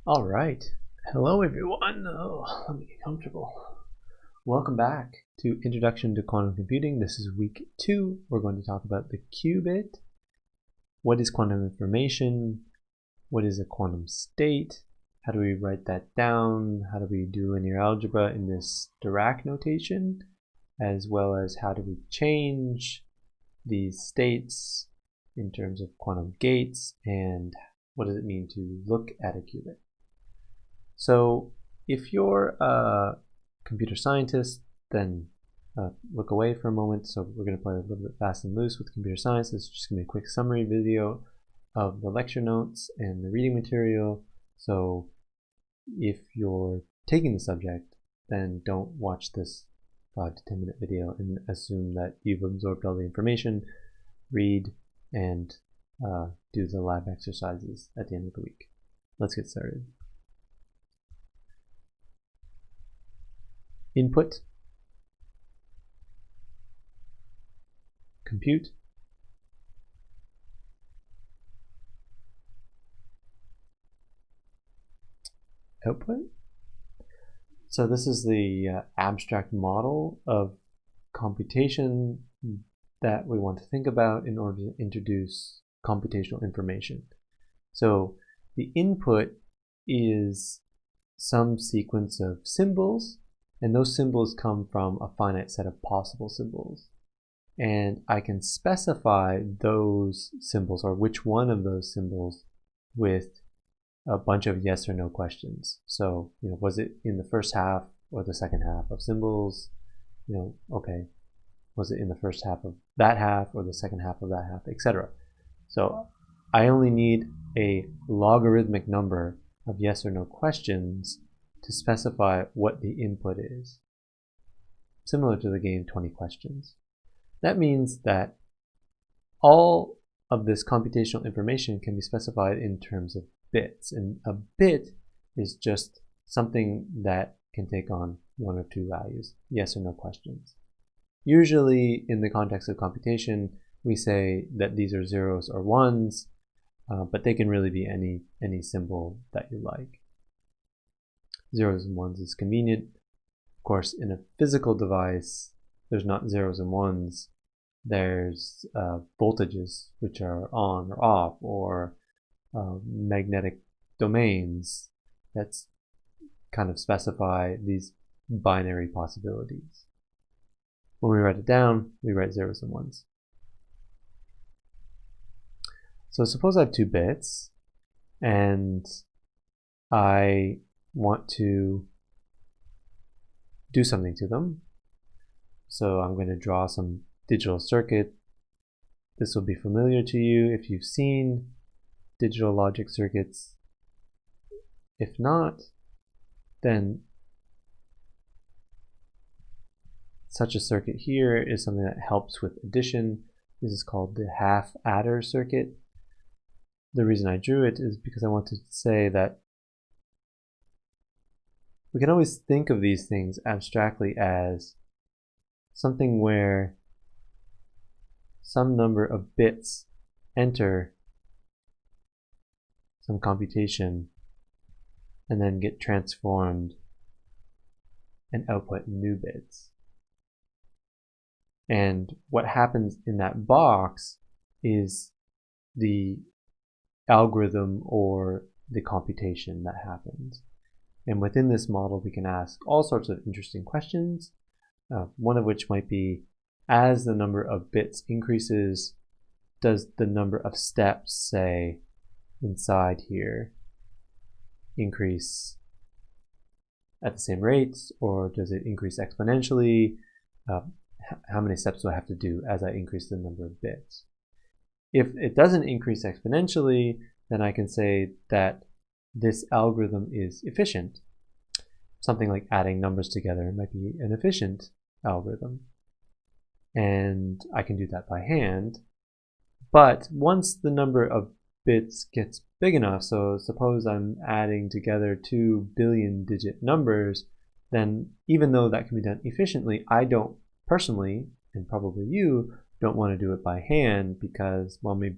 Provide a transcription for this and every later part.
All right. Hello, everyone. Oh, let me get comfortable. Welcome back to Introduction to Quantum Computing. This is week 2. We're going to talk about the qubit. What is quantum information? What is a quantum state? How do we write that down? How do we do linear algebra in this Dirac notation? As well as how do we change these states in terms of quantum gates, and what does it mean to look at a qubit? So if you're a computer scientist, then look away for a moment. So we're going to play a little bit fast and loose with computer science. This is just going to be a quick summary video of the lecture notes and the reading material. So if you're taking the subject, then don't watch this 5 to 10 minute video and assume that you've absorbed all the information. Read and do the lab exercises at the end of the week. Let's get started. Input, compute, output. So this is the abstract model of computation that we want to think about in order to introduce computational information. So the input is some sequence of symbols, and those symbols come from a finite set of possible symbols. And I can specify those symbols, or which one of those symbols, with a bunch of yes or no questions. So, was it in the first half or the second half of symbols? Okay, was it in the first half of that half or the second half of that half, etc. So I only need a logarithmic number of yes or no questions to specify what the input is, similar to the game 20 questions. That means that all of this computational information can be specified in terms of bits, and a bit is just something that can take on one or two values, yes or no questions. Usually in the context of computation, we say that these are zeros or ones, but they can really be any symbol that you like. Zeros and ones is convenient. Of course, in a physical device, there's not zeros and ones. There's voltages, which are on or off, or magnetic domains that kind of specify these binary possibilities. When we write it down, we write zeros and ones. So suppose I have 2 bits, and I want to do something to them. So I'm going to draw some digital circuit. This will be familiar to you if you've seen digital logic circuits. If not, then such a circuit here is something that helps with addition. This is called the half adder circuit. The reason I drew it is because I want to say that we can always think of these things abstractly as something where some number of bits enter some computation and then get transformed and output new bits. And what happens in that box is the algorithm or the computation that happens. And within this model, we can ask all sorts of interesting questions, one of which might be, as the number of bits increases, does the number of steps, say, inside here increase at the same rates, or does it increase exponentially? How many steps do I have to do as I increase the number of bits? If it doesn't increase exponentially, then I can say that this algorithm is efficient. Something like adding numbers together might be an efficient algorithm. And I can do that by hand. But once the number of bits gets big enough, so suppose I'm adding together 2 billion digit numbers, then even though that can be done efficiently, I don't personally, and probably you, don't want to do it by hand because, well, maybe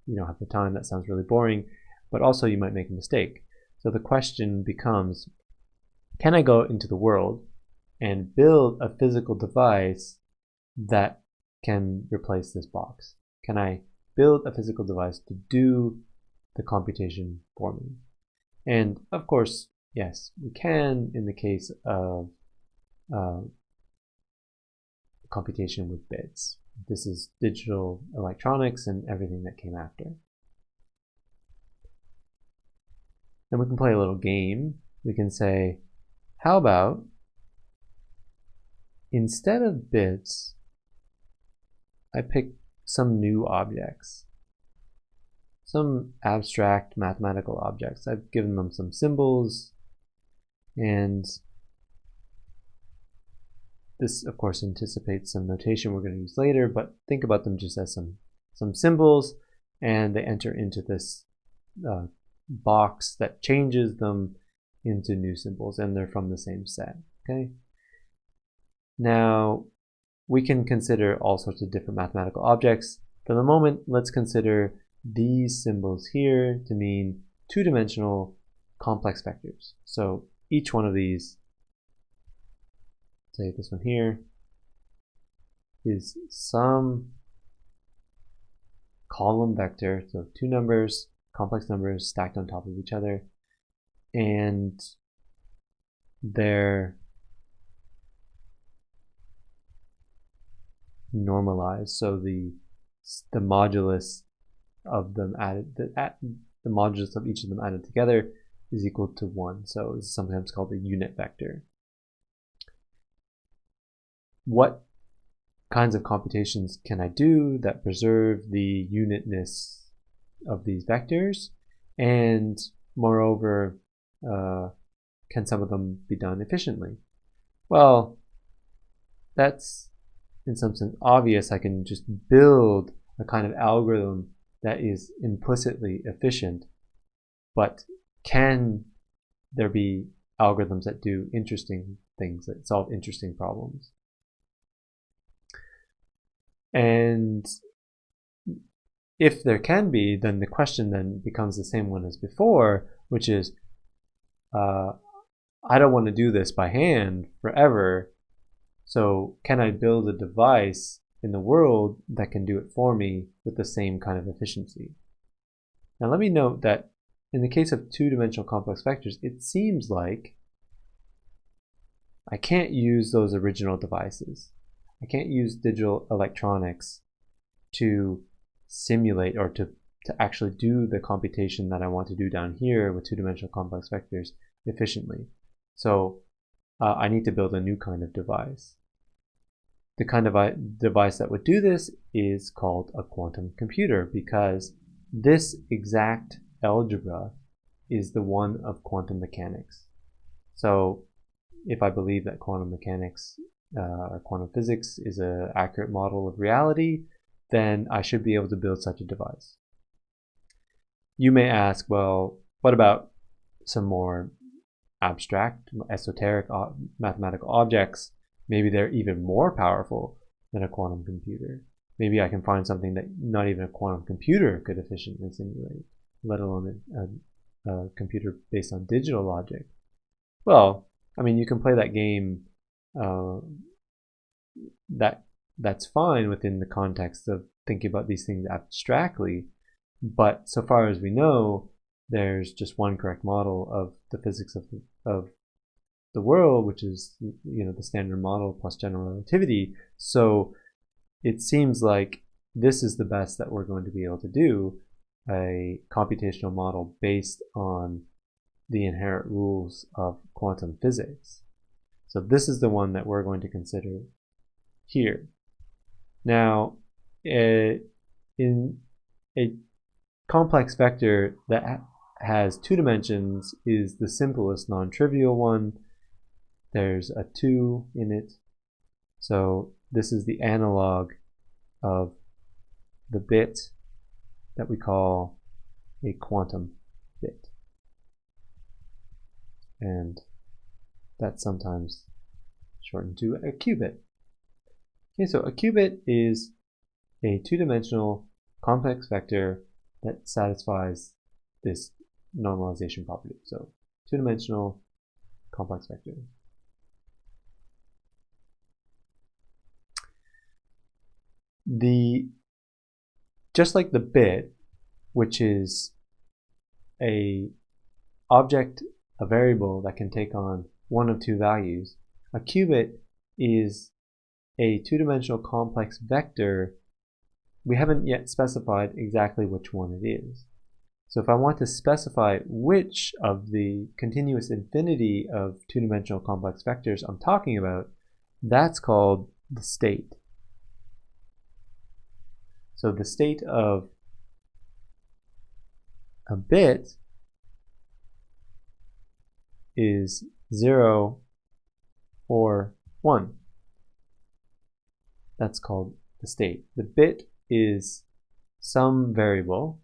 you don't have the time, that sounds really boring, but also you might make a mistake. So the question becomes, can I go into the world and build a physical device that can replace this box? Can I build a physical device to do the computation for me? And of course, yes, we can in the case of computation with bits. This is digital electronics and everything that came after. And we can play a little game. We can say, how about instead of bits, I pick some new objects, some abstract mathematical objects. I've given them some symbols, and this, of course, anticipates some notation we're going to use later, but think about them just as some symbols, and they enter into this box that changes them into new symbols, and they're from the same set. Okay. Now, we can consider all sorts of different mathematical objects. For the moment, let's consider these symbols here to mean two-dimensional complex vectors. So each one of these, say this one here, is some column vector, so two numbers, complex numbers stacked on top of each other, and they're normalized, so the modulus of them added, the modulus of each of them added together is equal to 1. So it's sometimes called a unit vector. What kinds of computations can I do that preserve the unitness of these vectors? And moreover, can some of them be done efficiently? Well, that's in some sense obvious. I can just build a kind of algorithm that is implicitly efficient, but can there be algorithms that do interesting things, that solve interesting problems? And if there can be, then the question then becomes the same one as before, which is, I don't want to do this by hand forever, so can I build a device in the world that can do it for me with the same kind of efficiency? Now let me note that in the case of two-dimensional complex vectors, it seems like I can't use those original devices. I can't use digital electronics to simulate or to actually do the computation that I want to do down here with two-dimensional complex vectors efficiently. So I need to build a new kind of device. The kind of device that would do this is called a quantum computer, because this exact algebra is the one of quantum mechanics. So if I believe that quantum mechanics or quantum physics is an accurate model of reality, then I should be able to build such a device. You may ask, well, what about some more abstract, esoteric mathematical objects? Maybe they're even more powerful than a quantum computer. Maybe I can find something that not even a quantum computer could efficiently simulate, let alone a computer based on digital logic. Well, I mean, you can play that game. That's fine within the context of thinking about these things abstractly, but so far as we know, there's just one correct model of the physics of the world, which is, you know, the standard model plus general relativity. So it seems like this is the best that we're going to be able to do, a computational model based on the inherent rules of quantum physics. So this is the one that we're going to consider here. Now, in a complex vector that has two dimensions is the simplest non-trivial one. There's a 2 in it. So this is the analog of the bit that we call a quantum bit. And that's sometimes shortened to a qubit. Okay, so a qubit is a two-dimensional complex vector that satisfies this normalization property. So two-dimensional complex vector. Just like the bit, which is a object, a variable that can take on one of two values, a qubit is a two-dimensional complex vector. We haven't yet specified exactly which one it is. So if I want to specify which of the continuous infinity of two-dimensional complex vectors I'm talking about, that's called the state. So the state of a bit is 0 or 1. That's called the state. The bit is some variable.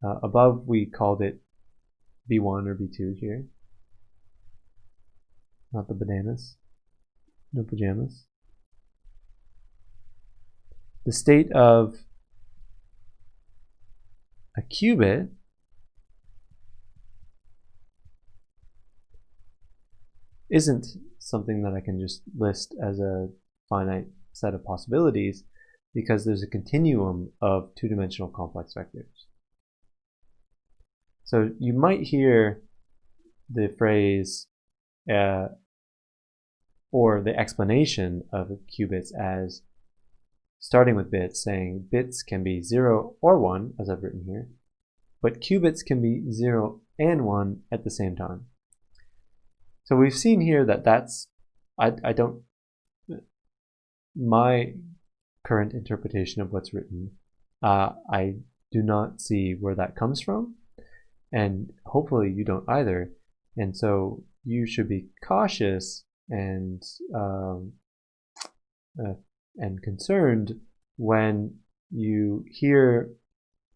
Above we called it B1 or B2 here. Not the bananas. No pajamas. The state of a qubit isn't something that I can just list as a finite set of possibilities, because there's a continuum of two-dimensional complex vectors. So you might hear the phrase or the explanation of qubits as starting with bits, saying bits can be 0 or 1, as I've written here, but qubits can be 0 and 1 at the same time. So we've seen here that my current interpretation of what's written, I do not see where that comes from, and hopefully you don't either. And so you should be cautious and concerned when you hear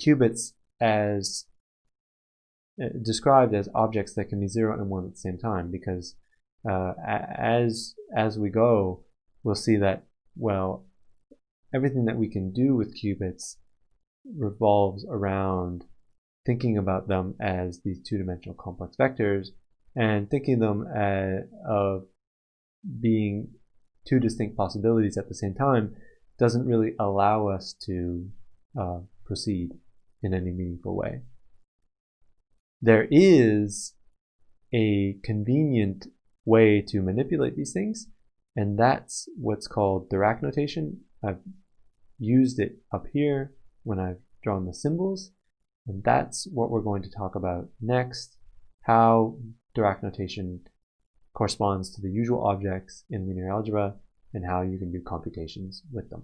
qubits as described as objects that can be 0 and 1 at the same time, because as we go, we'll see that, well, everything that we can do with qubits revolves around thinking about them as these two-dimensional complex vectors, and thinking them of being two distinct possibilities at the same time doesn't really allow us to proceed in any meaningful way. There is a convenient way to manipulate these things, and that's what's called Dirac notation. I've used it up here when I've drawn the symbols, and that's what we're going to talk about next, how Dirac notation corresponds to the usual objects in linear algebra and how you can do computations with them.